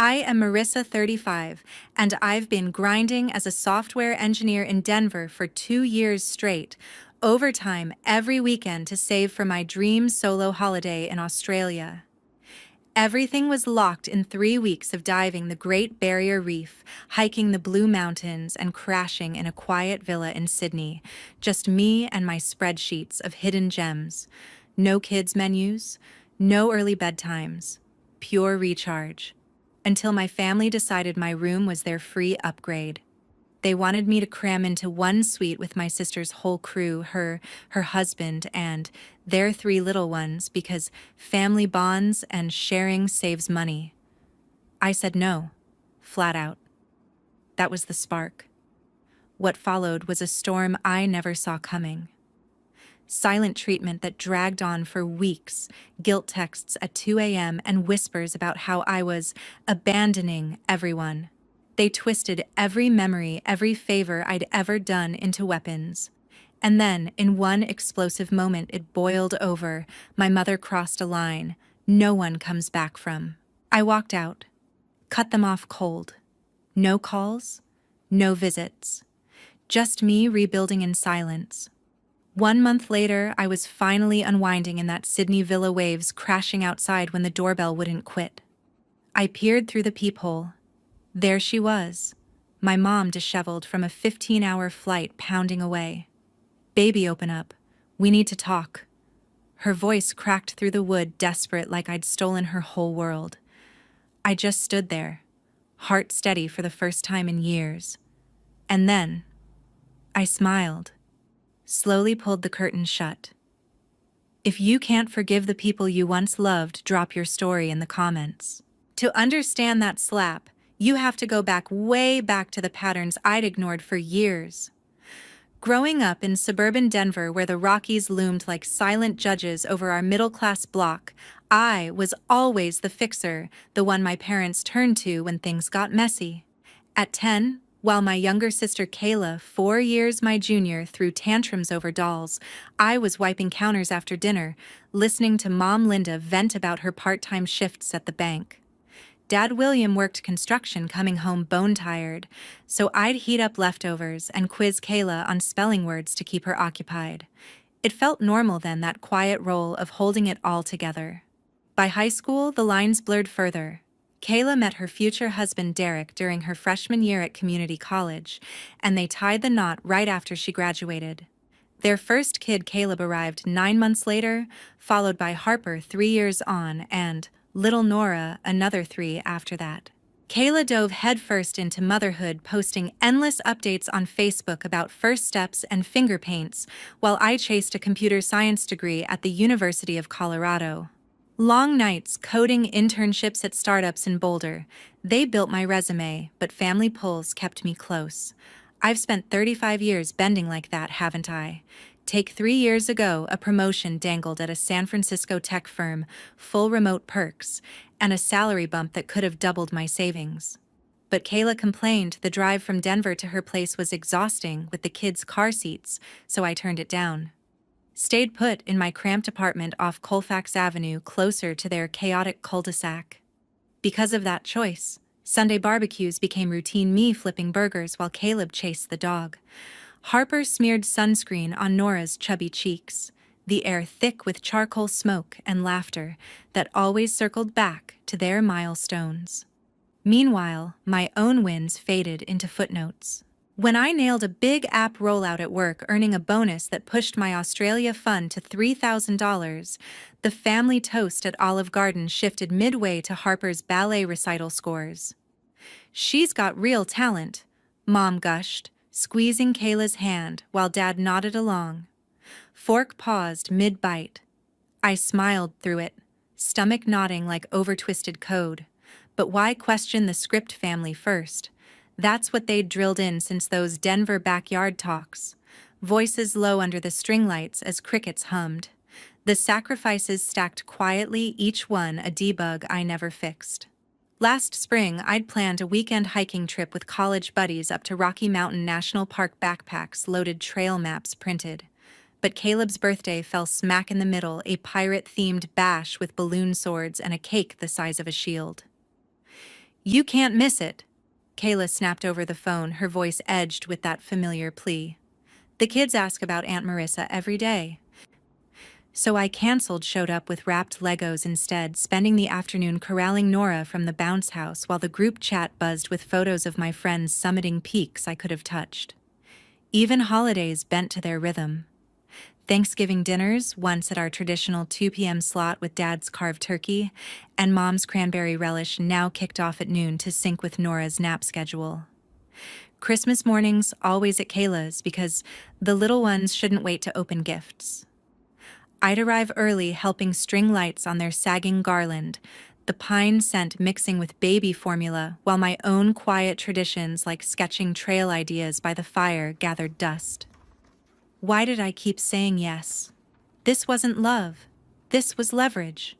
I am Marissa, 35, and I've been grinding as a software engineer in Denver for 2 years straight, overtime every weekend to save for my dream solo holiday in Australia. Everything was locked in 3 weeks of diving the Great Barrier Reef, hiking the Blue Mountains, and crashing in a quiet villa in Sydney. Just me and my spreadsheets of hidden gems. No kids' menus, no early bedtimes, pure recharge. Until my family decided my room was their free upgrade. They wanted me to cram into one suite with my sister's whole crew, her husband, and their 3 little ones because family bonds and sharing saves money. I said no, flat out. That was the spark. What followed was a storm I never saw coming. Silent treatment that dragged on for weeks, guilt texts at 2 a.m. and whispers about how I was abandoning everyone. They twisted every memory, every favor I'd ever done into weapons. And then, in one explosive moment, it boiled over. My mother crossed a line no one comes back from. I walked out, cut them off cold. No calls, no visits. Just me rebuilding in silence. 1 month later, I was finally unwinding in that Sydney villa, waves crashing outside when the doorbell wouldn't quit. I peered through the peephole. There she was, my mom disheveled from a 15-hour flight pounding away. "Baby, open up. We need to talk." Her voice cracked through the wood, desperate, like I'd stolen her whole world. I just stood there, heart steady for the first time in years. And then, I smiled, slowly pulled the curtain shut. If you can't forgive the people you once loved, drop your story in the comments. To understand that slap, you have to go back, way back to the patterns I'd ignored for years. Growing up in suburban Denver, where the Rockies loomed like silent judges over our middle-class block, I was always the fixer, the one my parents turned to when things got messy. At 10, while my younger sister Kayla, 4 years my junior, threw tantrums over dolls, I was wiping counters after dinner, listening to Mom Linda vent about her part-time shifts at the bank. Dad William worked construction, coming home bone-tired, so I'd heat up leftovers and quiz Kayla on spelling words to keep her occupied. It felt normal then, that quiet role of holding it all together. By high school, the lines blurred further. Kayla met her future husband Derek during her freshman year at community college, and they tied the knot right after she graduated. Their first kid, Caleb, arrived 9 months later, followed by Harper 3 years on, and little Nora another 3 after that. Kayla dove headfirst into motherhood, posting endless updates on Facebook about first steps and finger paints, while I chased a computer science degree at the University of Colorado. Long nights coding, internships at startups in Boulder. They built my resume, but family pulls kept me close. I've spent 35 years bending like that, haven't I? Take 3 years ago, a promotion dangled at a San Francisco tech firm, full remote perks, and a salary bump that could have doubled my savings. But Kayla complained the drive from Denver to her place was exhausting with the kids' car seats, so I turned it down. Stayed put in my cramped apartment off Colfax Avenue, closer to their chaotic cul-de-sac. Because of that choice, Sunday barbecues became routine, me flipping burgers while Caleb chased the dog. Harper smeared sunscreen on Nora's chubby cheeks, the air thick with charcoal smoke and laughter that always circled back to their milestones. Meanwhile, my own wins faded into footnotes. When I nailed a big app rollout at work, earning a bonus that pushed my Australia fund to $3,000, the family toast at Olive Garden shifted midway to Harper's ballet recital scores. "She's got real talent," Mom gushed, squeezing Kayla's hand while Dad nodded along. Fork paused mid-bite. I smiled through it, stomach nodding like over-twisted code. But why question the script family first? That's what they'd drilled in since those Denver backyard talks. Voices low under the string lights as crickets hummed. The sacrifices stacked quietly, each one a debug I never fixed. Last spring, I'd planned a weekend hiking trip with college buddies up to Rocky Mountain National Park, backpacks loaded, trail maps printed. But Caleb's birthday fell smack in the middle, a pirate-themed bash with balloon swords and a cake the size of a shield. You can't miss it. Kayla snapped over the phone, her voice edged with that familiar plea. The kids ask about Aunt Marissa every day. So I canceled, showed up with wrapped Legos instead, spending the afternoon corralling Nora from the bounce house while the group chat buzzed with photos of my friends summiting peaks I could have touched. Even holidays bent to their rhythm. Thanksgiving dinners, once at our traditional 2 p.m. slot with Dad's carved turkey, and Mom's cranberry relish now kicked off at noon to sync with Nora's nap schedule. Christmas mornings always at Kayla's because the little ones shouldn't wait to open gifts. I'd arrive early helping string lights on their sagging garland, the pine scent mixing with baby formula while my own quiet traditions like sketching trail ideas by the fire gathered dust. Why did I keep saying yes? This wasn't love. This was leverage.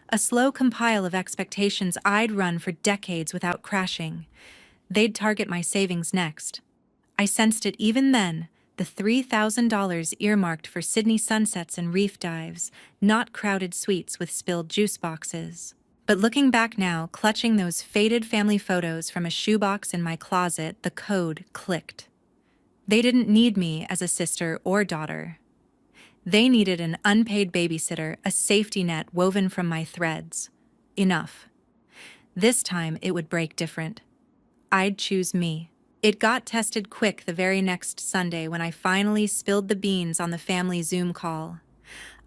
A slow compile of expectations I'd run for decades without crashing. They'd target my savings next. I sensed it even then, the $3,000 earmarked for Sydney sunsets and reef dives, not crowded suites with spilled juice boxes. But looking back now, clutching those faded family photos from a shoebox in my closet, the code clicked. They didn't need me as a sister or daughter. They needed an unpaid babysitter, a safety net woven from my threads. Enough. This time it would break different. I'd choose me. It got tested quick the very next Sunday when I finally spilled the beans on the family Zoom call.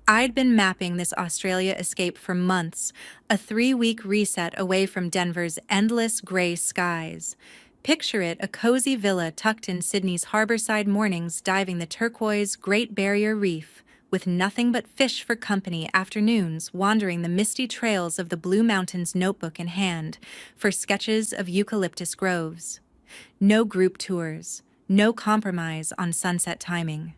I'd been mapping this Australia escape for months, a 3-week reset away from Denver's endless gray skies. Picture it, a cozy villa tucked in Sydney's harborside mornings diving the turquoise Great Barrier Reef, with nothing but fish for company, afternoons wandering the misty trails of the Blue Mountains, notebook in hand, for sketches of eucalyptus groves. No group tours, no compromise on sunset timing.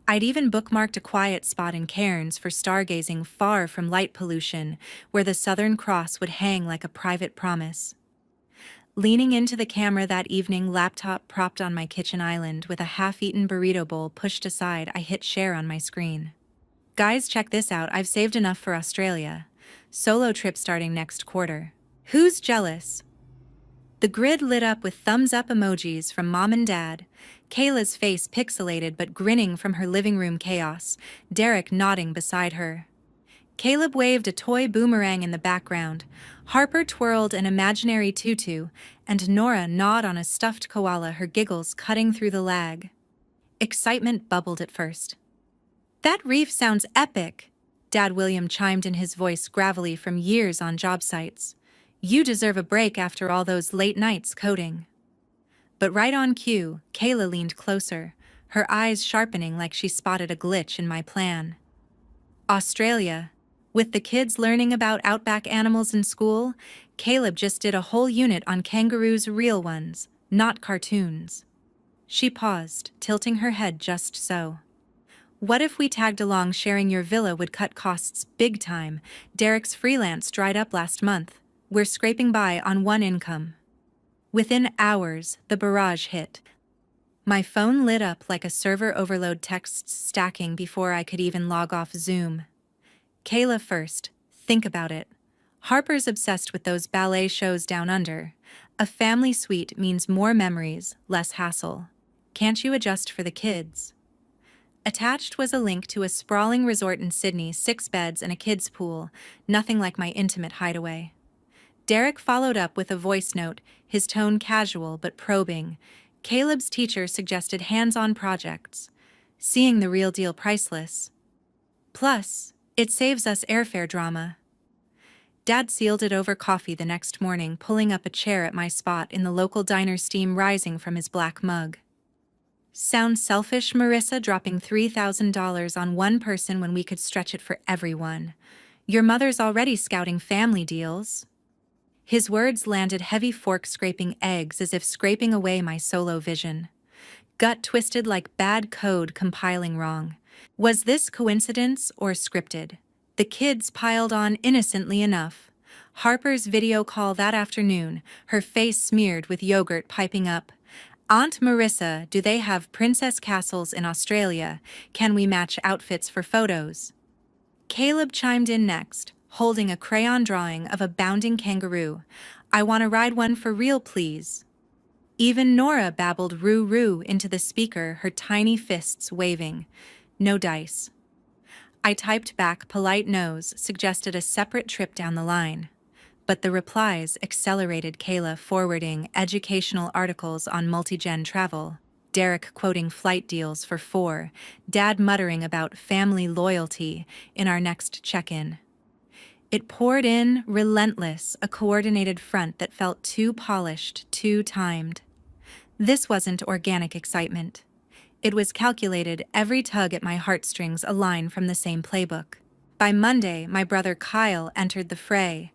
I'd even bookmarked a quiet spot in Cairns for stargazing far from light pollution, where the Southern Cross would hang like a private promise. Leaning into the camera that evening, laptop propped on my kitchen island with a half-eaten burrito bowl pushed aside, I hit share on my screen. Guys, check this out, I've saved enough for Australia. Solo trip starting next quarter. Who's jealous? The grid lit up with thumbs-up emojis from Mom and Dad, Kayla's face pixelated but grinning from her living room chaos, Derek nodding beside her. Caleb waved a toy boomerang in the background, Harper twirled an imaginary tutu, and Nora gnawed on a stuffed koala, her giggles cutting through the lag. Excitement bubbled at first. That reef sounds epic, Dad William chimed in, his voice gravelly from years on job sites. You deserve a break after all those late nights coding. But right on cue, Kayla leaned closer, her eyes sharpening like she spotted a glitch in my plan. Australia. With the kids learning about outback animals in school, Caleb just did a whole unit on kangaroos, real ones, not cartoons. She paused, tilting her head just so. What if we tagged along? Sharing your villa would cut costs big time. Derek's freelance dried up last month. We're scraping by on one income. Within hours, the barrage hit. My phone lit up like a server overload, texts stacking before I could even log off Zoom. Kayla first, think about it. Harper's obsessed with those ballet shows down under. A family suite means more memories, less hassle. Can't you adjust for the kids? Attached was a link to a sprawling resort in Sydney, 6 beds and a kids' pool, nothing like my intimate hideaway. Derek followed up with a voice note, his tone casual but probing. Caleb's teacher suggested hands-on projects. Seeing the real deal priceless. Plus, it saves us airfare drama. Dad sealed it over coffee the next morning, pulling up a chair at my spot in the local diner, steam rising from his black mug. Sounds selfish, Marissa, dropping $3,000 on one person when we could stretch it for everyone. Your mother's already scouting family deals. His words landed heavy, fork-scraping eggs, as if scraping away my solo vision. Gut twisted like bad code compiling wrong. Was this coincidence or scripted? The kids piled on innocently enough. Harper's video call that afternoon, her face smeared with yogurt, piping up. Aunt Marissa, do they have princess castles in Australia? Can we match outfits for photos? Caleb chimed in next, holding a crayon drawing of a bounding kangaroo. I want to ride one for real, please. Even Nora babbled roo-roo into the speaker, her tiny fists waving. No dice. I typed back polite no's, suggested a separate trip down the line. But the replies accelerated, Kayla forwarding educational articles on multi-gen travel, Derek quoting flight deals for 4, Dad muttering about family loyalty in our next check-in. It poured in, relentless, a coordinated front that felt too polished, too timed. This wasn't organic excitement. It was calculated, every tug at my heartstrings a line from the same playbook. By Monday, my brother Kyle entered the fray,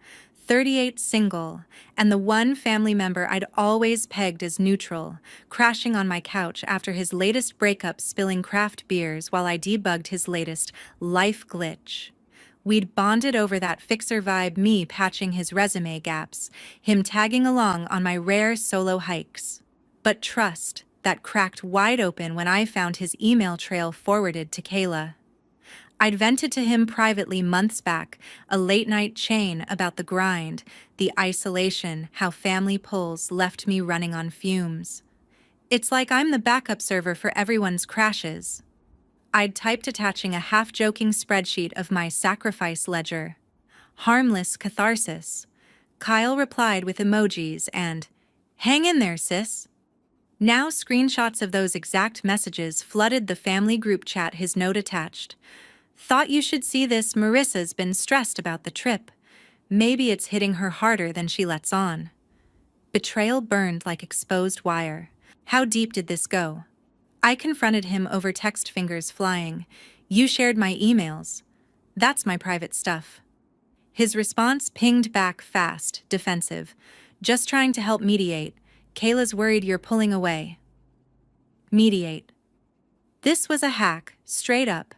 38 single, and the one family member I'd always pegged as neutral, crashing on my couch after his latest breakup, spilling craft beers while I debugged his latest life glitch. We'd bonded over that fixer vibe, me patching his resume gaps, him tagging along on my rare solo hikes. But trust, that cracked wide open when I found his email trail forwarded to Kayla. I'd vented to him privately months back, a late-night chain about the grind, the isolation, how family pulls left me running on fumes. It's like I'm the backup server for everyone's crashes. I'd typed attaching a half-joking spreadsheet of my sacrifice ledger. Harmless catharsis. Kyle replied with emojis and, "Hang in there, sis." Now screenshots of those exact messages flooded the family group chat, his note attached. "Thought you should see this, Marissa's been stressed about the trip. Maybe it's hitting her harder than she lets on." Betrayal burned like exposed wire. How deep did this go? I confronted him over text, fingers flying. "You shared my emails. That's my private stuff." His response pinged back fast, defensive. "Just trying to help mediate. Kayla's worried you're pulling away." Mediate. This was a hack, straight up.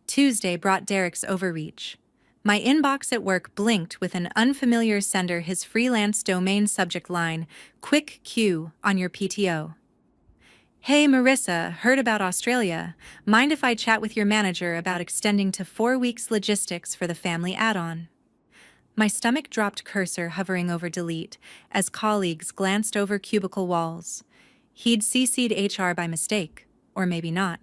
Tuesday brought Derek's overreach. My inbox at work blinked with an unfamiliar sender, his freelance domain subject line, "Quick Q on your PTO." "Hey Marissa, heard about Australia. Mind if I chat with your manager about extending to 4 weeks logistics for the family add-on?" My stomach dropped, cursor hovering over delete, as colleagues glanced over cubicle walls. He'd CC'd HR by mistake, or maybe not.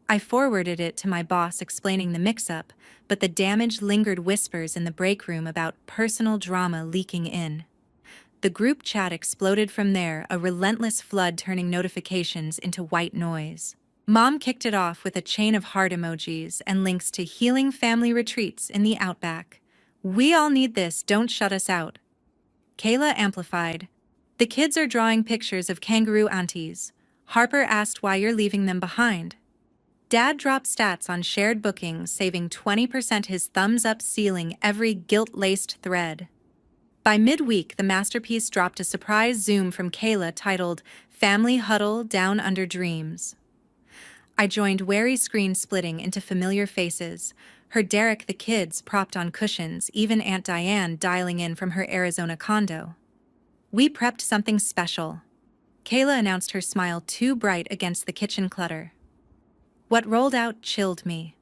I forwarded it to my boss explaining the mix-up, but the damage lingered, whispers in the break room about personal drama leaking in. The group chat exploded from there, a relentless flood turning notifications into white noise. Mom kicked it off with a chain of heart emojis and links to healing family retreats in the outback. "We all need this, don't shut us out." Kayla amplified. "The kids are drawing pictures of kangaroo aunties. Harper asked why you're leaving them behind." Dad dropped stats on shared bookings, saving 20%, his thumbs up sealing every guilt-laced thread. By midweek, the masterpiece dropped a surprise Zoom from Kayla titled "Family Huddle Down Under Dreams." I joined, wary screen splitting into familiar faces. Her Derek, the kids propped on cushions, even Aunt Diane dialing in from her Arizona condo. "We prepped something special." Kayla announced, her smile too bright against the kitchen clutter. What rolled out chilled me.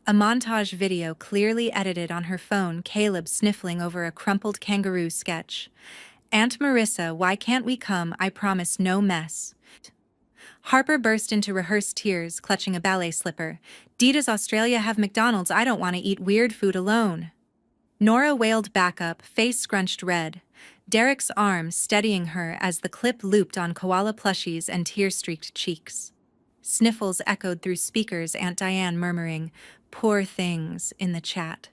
A montage video clearly edited on her phone, Caleb sniffling over a crumpled kangaroo sketch. "Aunt Marissa, why can't we come? I promise no mess." Harper burst into rehearsed tears, clutching a ballet slipper. "Dee, does Australia have McDonald's? I don't want to eat weird food alone." Nora wailed back up, face scrunched red. Derek's arm steadying her as the clip looped on koala plushies and tear-streaked cheeks. Sniffles echoed through speakers, Aunt Diane murmuring, "Poor things," in the chat.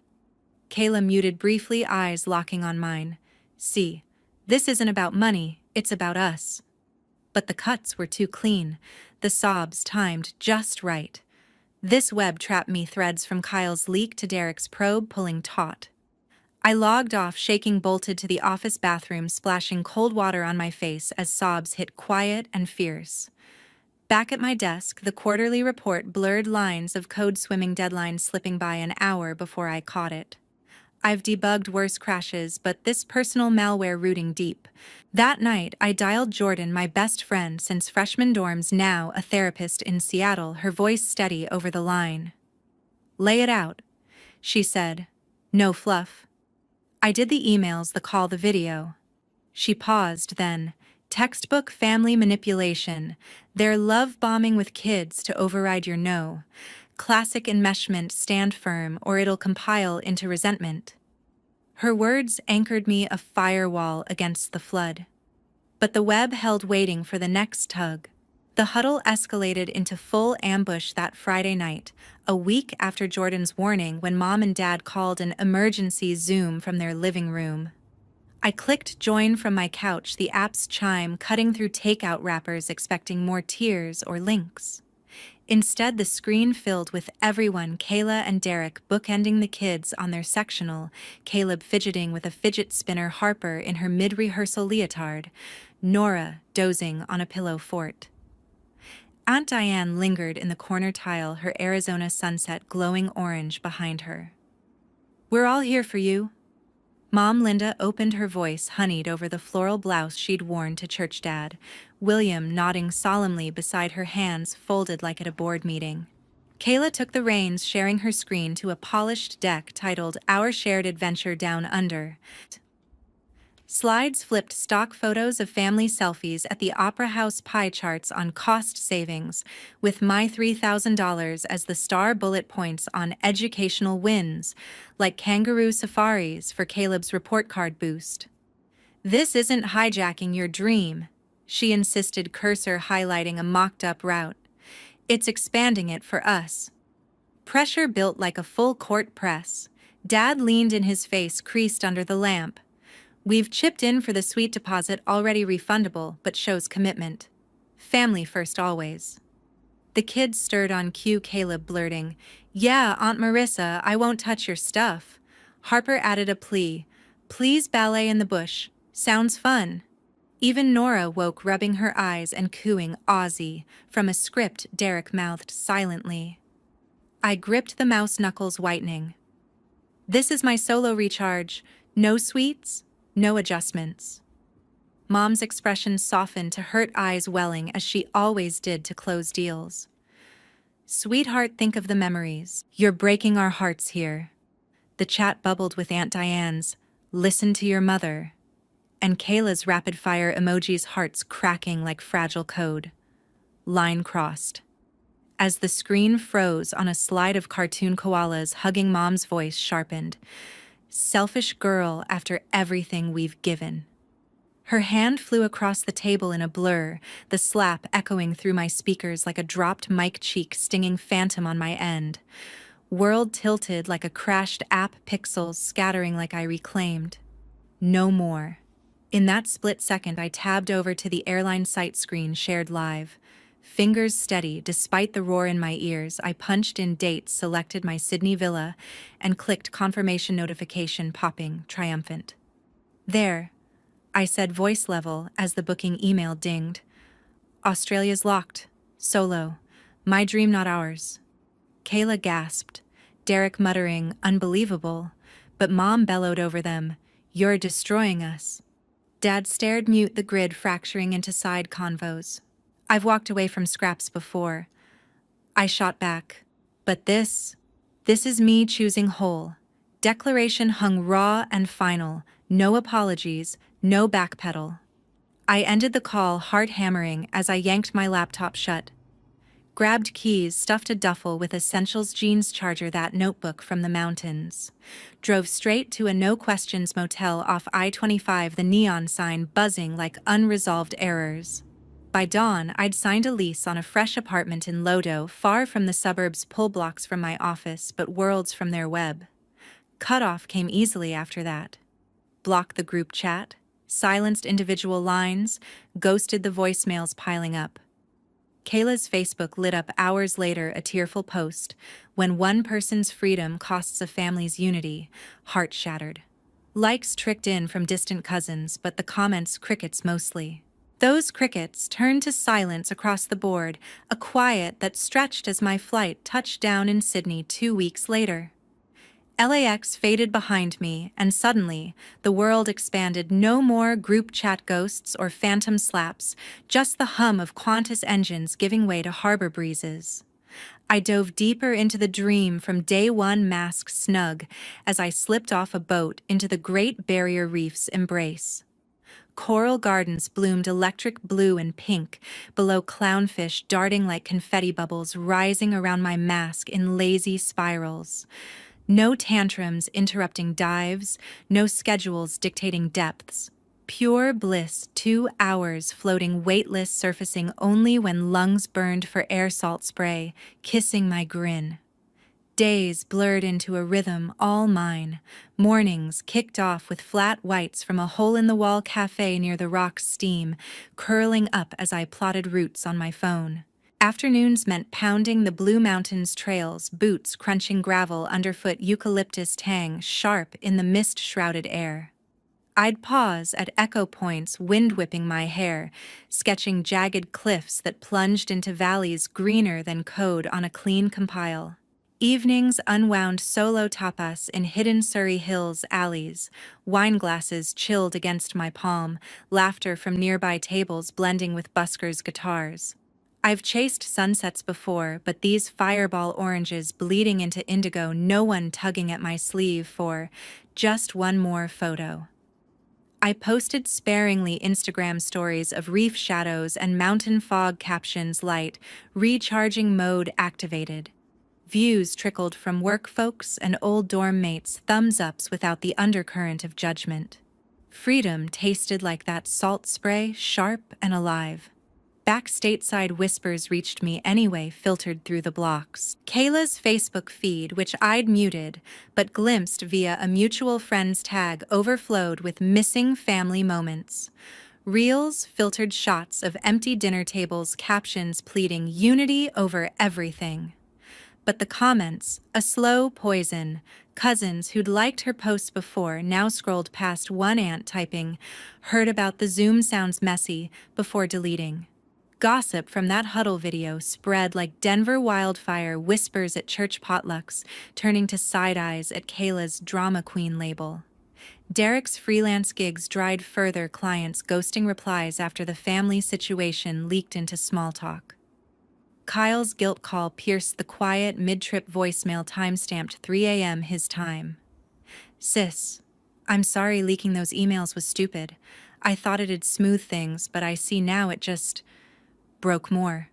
Kayla muted briefly, eyes locking on mine. "See, this isn't about money, it's about us." But the cuts were too clean, the sobs timed just right. This web trapped me, threads from Kyle's leak to Derek's probe pulling taut. I logged off, shaking, bolted to the office bathroom, splashing cold water on my face as sobs hit quiet and fierce. Back at my desk, the quarterly report blurred, lines of code swimming, deadlines slipping by an hour before I caught it. I've debugged worse crashes, but this personal malware rooting deep. That night, I dialed Jordan, my best friend since freshman dorms, now a therapist in Seattle, her voice steady over the line. "Lay it out," she said. "No fluff." I did the emails, the call, the video. She paused then. Textbook family manipulation. They're love bombing with kids to override your no. Classic enmeshment, stand firm or it'll compile into resentment. Her words anchored me a firewall against the flood. But the web held waiting for the next tug. The huddle escalated into full ambush that Friday night, a week after Jordan's warning when Mom and Dad called an emergency Zoom from their living room. I clicked join from my couch, the app's chime cutting through takeout wrappers expecting more tears or links. Instead, the screen filled with everyone, Kayla and Derek bookending the kids on their sectional, Caleb fidgeting with a fidget spinner, Harper in her mid-rehearsal leotard, Nora dozing on a pillow fort. Aunt Diane lingered in the corner tile, her Arizona sunset glowing orange behind her. "We're all here for you." Mom Linda opened her voice, honeyed over the floral blouse she'd worn to church. Dad, William nodding solemnly beside her, hands folded like at a board meeting. Kayla took the reins, sharing her screen to a polished deck titled Our Shared Adventure Down Under. Slides flipped stock photos of family selfies at the Opera House, pie charts on cost savings, with my $3,000 as the star, bullet points on educational wins, like kangaroo safaris for Caleb's report card boost. "This isn't hijacking your dream," she insisted, cursor highlighting a mocked-up route. "It's expanding it for us." Pressure built like a full-court press. Dad leaned in, his face creased under the lamp. "We've chipped in for the sweet deposit, already refundable, but shows commitment. Family first always." The kids stirred on cue, Caleb blurting, "Yeah, Aunt Marissa, I won't touch your stuff." Harper added a plea, "Please, ballet in the bush. Sounds fun." Even Nora woke, rubbing her eyes and cooing Aussie from a script Derek mouthed silently. I gripped the mouse, knuckles whitening. "This is my solo recharge. No sweets, no adjustments." Mom's expression softened to hurt eyes welling, as she always did to close deals. "Sweetheart, think of the memories. You're breaking our hearts here." The chat bubbled with Aunt Diane's, "Listen to your mother," and Kayla's rapid-fire emojis, hearts cracking like fragile code. Line crossed. As the screen froze on a slide of cartoon koalas hugging, Mom's voice sharpened. "Selfish girl after everything we've given." Her hand flew across the table in a blur, the slap echoing through my speakers like a dropped mic cheek stinging phantom on my end. World tilted like a crashed app, pixels scattering like I reclaimed. No more. In that split second, I tabbed over to the airline site screen shared live. Fingers steady, despite the roar in my ears, I punched in dates, selected my Sydney villa, and clicked confirmation, notification popping, triumphant. "There," I said, voice level, as the booking email dinged. "Australia's locked. Solo. My dream, not ours." Kayla gasped, Derek muttering, "Unbelievable," but Mom bellowed over them, "You're destroying us." Dad stared, mute, the grid fracturing into side convos. "I've walked away from scraps before." I shot back. "But this is me choosing whole." Declaration hung raw and final. No apologies, no backpedal. I ended the call, heart hammering, as I yanked my laptop shut. Grabbed keys, stuffed a duffel with essentials, jeans, charger, that notebook from the mountains. Drove straight to a no-questions motel off I-25, the neon sign buzzing like unresolved errors. By dawn, I'd signed a lease on a fresh apartment in Lodo, far from the suburbs, pull blocks from my office, but worlds from their web. Cutoff came easily after that. Blocked the group chat, silenced individual lines, ghosted the voicemails piling up. Kayla's Facebook lit up hours later, a tearful post. "When one person's freedom costs a family's unity," heart shattered. Likes tricked in from distant cousins, but the comments crickets mostly. Those crickets turned to silence across the board, a quiet that stretched as my flight touched down in Sydney 2 weeks later. LAX faded behind me, and suddenly, the world expanded. No more group chat ghosts or phantom slaps, just the hum of Qantas engines giving way to harbor breezes. I dove deeper into the dream from day one, mask snug, as I slipped off a boat into the Great Barrier Reef's embrace. Coral gardens bloomed electric blue and pink, below clownfish darting like confetti bubbles rising around my mask in lazy spirals. No tantrums interrupting dives, no schedules dictating depths. Pure bliss, 2 hours floating weightless, surfacing only when lungs burned for air salt spray, kissing my grin. Days blurred into a rhythm all mine. Mornings kicked off with flat whites from a hole-in-the-wall cafe near the Rock's steam, curling up as I plotted routes on my phone. Afternoons meant pounding the Blue Mountains trails, boots crunching gravel underfoot, eucalyptus tang sharp in the mist-shrouded air. I'd pause at echo points, wind-whipping my hair, sketching jagged cliffs that plunged into valleys greener than code on a clean compile. Evenings unwound solo tapas in hidden Surrey Hills alleys, wine glasses chilled against my palm, laughter from nearby tables blending with buskers' guitars. I've chased sunsets before, but these fireball oranges bleeding into indigo, no one tugging at my sleeve for just one more photo. I posted sparingly Instagram stories of reef shadows and mountain fog, captions light, recharging mode activated. Views trickled from work folks and old dorm mates, thumbs ups without the undercurrent of judgment. Freedom tasted like that salt spray, sharp and alive. Back stateside whispers reached me anyway, filtered through the blocks. Kayla's Facebook feed, which I'd muted, but glimpsed via a mutual friend's tag, overflowed with missing family moments. Reels filtered shots of empty dinner tables, captions pleading unity over everything. But the comments, a slow poison. Cousins who'd liked her posts before now scrolled past one aunt typing, "Heard about the Zoom, sounds messy," before deleting. Gossip from that huddle video spread like Denver wildfire, whispers at church potlucks, turning to side eyes at Kayla's drama queen label. Derek's freelance gigs dried further, clients ghosting replies after the family situation leaked into small talk. Kyle's guilt call pierced the quiet mid-trip voicemail, time-stamped 3 a.m. his time. "Sis, I'm sorry leaking those emails was stupid. I thought it'd smooth things, but I see now it just broke more."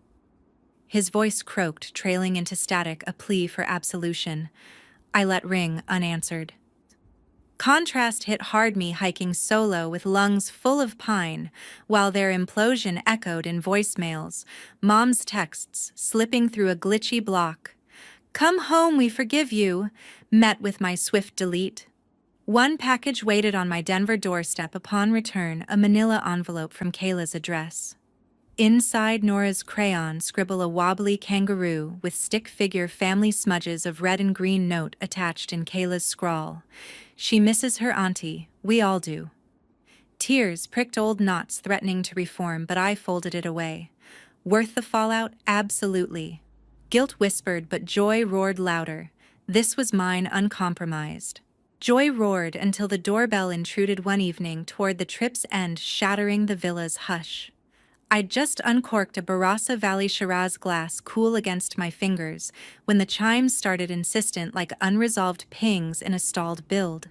His voice croaked, trailing into static, a plea for absolution. I let ring unanswered. Contrast hit hard, me hiking solo with lungs full of pine, while their implosion echoed in voicemails, mom's texts slipping through a glitchy block. "Come home, we forgive you," met with my swift delete. One package waited on my Denver doorstep upon return, a manila envelope from Kayla's address. Inside, Nora's crayon scribble a wobbly kangaroo with stick figure family smudges of red and green note attached in Kayla's scrawl. She misses her auntie, we all do. Tears pricked old knots threatening to reform, but I folded it away. Worth the fallout? Absolutely. Guilt whispered, but joy roared louder. This was mine, uncompromised. Joy roared until the doorbell intruded one evening toward the trip's end, shattering the villa's hush. I'd just uncorked a Barossa Valley Shiraz glass, cool against my fingers, when the chimes started insistent like unresolved pings in a stalled build.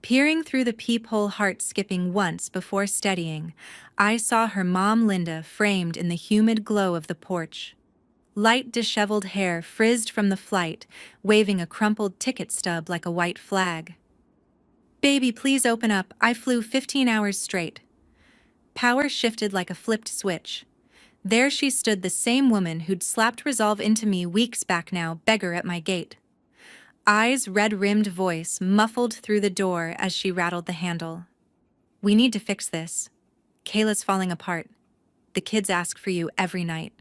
Peering through the peephole, heart skipping once before steadying, I saw her mom Linda framed in the humid glow of the porch. Light disheveled hair frizzed from the flight, waving a crumpled ticket stub like a white flag. "Baby, please open up, I flew 15 hours straight." Power shifted like a flipped switch. There she stood, the same woman who'd slapped resolve into me weeks back now, beggar at my gate. Eyes red-rimmed, voice muffled through the door as she rattled the handle. "We need to fix this. Kayla's falling apart. The kids ask for you every night."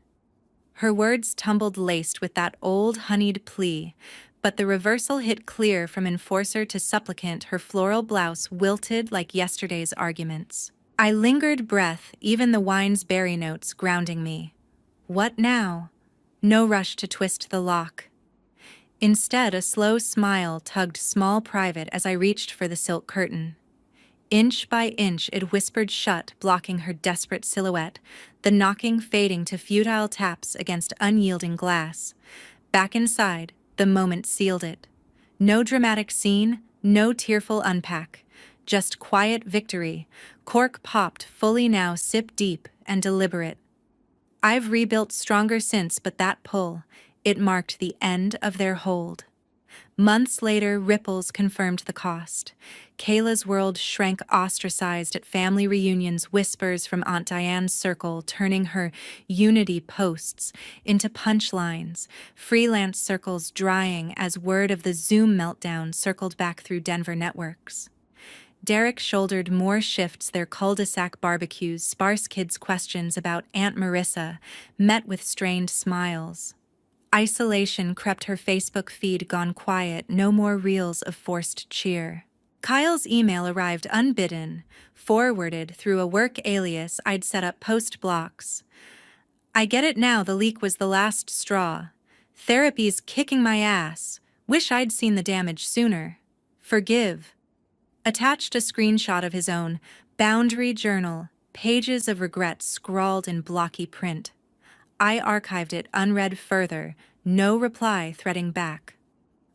Her words tumbled, laced with that old honeyed plea, but the reversal hit clear from enforcer to supplicant, her floral blouse wilted like yesterday's arguments. I lingered, breath, even the wine's berry notes grounding me. What now? No rush to twist the lock. Instead, a slow smile tugged small private as I reached for the silk curtain. Inch by inch it whispered shut, blocking her desperate silhouette, the knocking fading to futile taps against unyielding glass. Back inside, the moment sealed it. No dramatic scene, no tearful unpack. just quiet victory, cork popped fully now, sip deep and deliberate. I've rebuilt stronger since, but that pull, it marked the end of their hold. Months later, ripples confirmed the cost. Kayla's world shrank, ostracized at family reunions, whispers from Aunt Diane's circle turning her unity posts into punchlines, freelance circles drying as word of the Zoom meltdown circled back through Denver networks. Derek shouldered more shifts, their cul-de-sac barbecues, sparse kids' questions about Aunt Marissa met with strained smiles. Isolation crept her Facebook feed, gone quiet, no more reels of forced cheer. Kyle's email arrived unbidden, forwarded through a work alias I'd set up post-blocks. I get it now, the leak was the last straw. Therapy's kicking my ass. Wish I'd seen the damage sooner. Forgive. Attached a screenshot of his own boundary journal, pages of regret scrawled in blocky print. I archived it unread further, no reply threading back.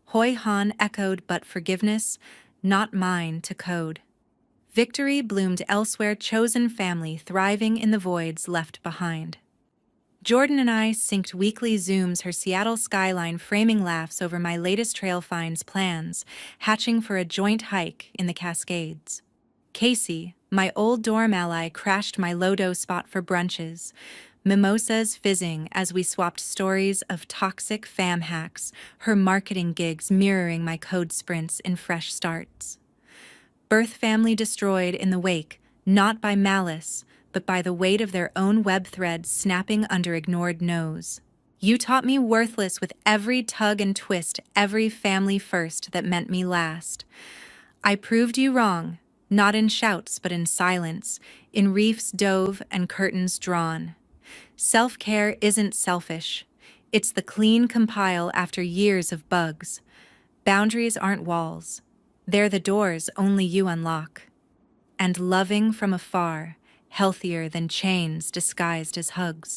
Hoi Han echoed, but forgiveness, not mine to code. Victory bloomed elsewhere, chosen family thriving in the voids left behind. Jordan and I synced weekly Zooms, her Seattle skyline framing laughs over my latest trail finds, plans, hatching for a joint hike in the Cascades. Casey, my old dorm ally, crashed my low-dose spot for brunches, mimosas fizzing as we swapped stories of toxic fam hacks, her marketing gigs mirroring my code sprints in fresh starts. Birth family destroyed in the wake, not by malice, but by the weight of their own web threads snapping under ignored no's. You taught me worthless with every tug and twist, every family first that meant me last. I proved you wrong, not in shouts but in silence, in reefs dove and curtains drawn. Self-care isn't selfish. It's the clean compile after years of bugs. Boundaries aren't walls. They're the doors only you unlock. And loving from afar, healthier than chains disguised as hugs.